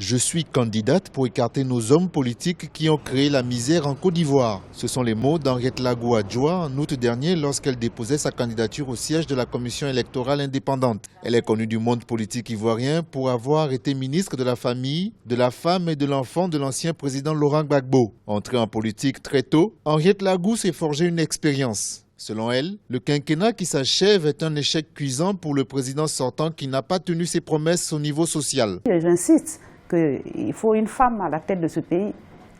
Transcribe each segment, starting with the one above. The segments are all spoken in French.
Je suis candidate pour écarter nos hommes politiques qui ont créé la misère en Côte d'Ivoire. Ce sont les mots d'Henriette Lagou Adjoa en août dernier lorsqu'elle déposait sa candidature au siège de la commission électorale indépendante. Elle est connue du monde politique ivoirien pour avoir été ministre de la famille, de la femme et de l'enfant de l'ancien président Laurent Gbagbo. Entrée en politique très tôt, Henriette Lagou s'est forgé une expérience. Selon elle, le quinquennat qui s'achève est un échec cuisant pour le président sortant qui n'a pas tenu ses promesses au niveau social. J'insiste qu'il faut une femme à la tête de ce pays.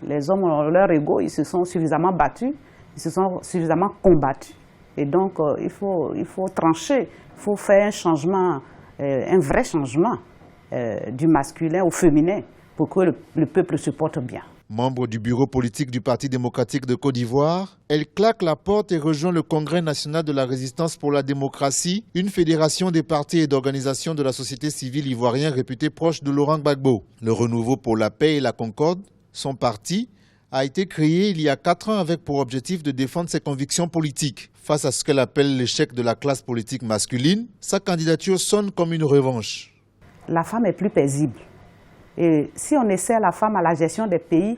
Les hommes ont leur ego, ils se sont suffisamment battus, ils se sont suffisamment combattus. Et donc il faut trancher, il faut faire un changement, un vrai changement du masculin au féminin pour que le peuple se porte bien. Membre du bureau politique du Parti démocratique de Côte d'Ivoire, elle claque la porte et rejoint le Congrès national de la résistance pour la démocratie, une fédération des partis et d'organisations de la société civile ivoirien réputée proche de Laurent Gbagbo. Le Renouveau pour la paix et la concorde, son parti, a été créé il y a 4 ans avec pour objectif de défendre ses convictions politiques. Face à ce qu'elle appelle l'échec de la classe politique masculine, sa candidature sonne comme une revanche. La femme est plus paisible. Et si on essaie la femme à la gestion des pays,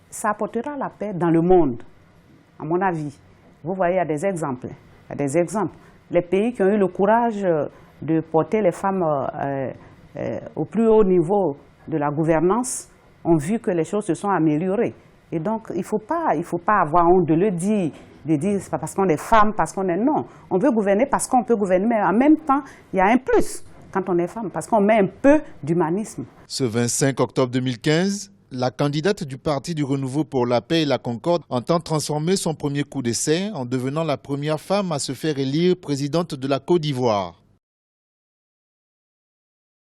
ça apportera la paix dans le monde, à mon avis. Vous voyez, il y a des exemples. Les pays qui ont eu le courage de porter les femmes au plus haut niveau de la gouvernance ont vu que les choses se sont améliorées. Et donc, il ne faut pas avoir honte de le dire, de dire c'est pas parce qu'on est femme, parce qu'on est... Non, on veut gouverner parce qu'on peut gouverner, mais en même temps, il y a un plus quand on est femme, parce qu'on met un peu d'humanisme. Ce 25 octobre 2015, la candidate du Parti du Renouveau pour la paix et la concorde entend transformer son premier coup d'essai en devenant la première femme à se faire élire présidente de la Côte d'Ivoire.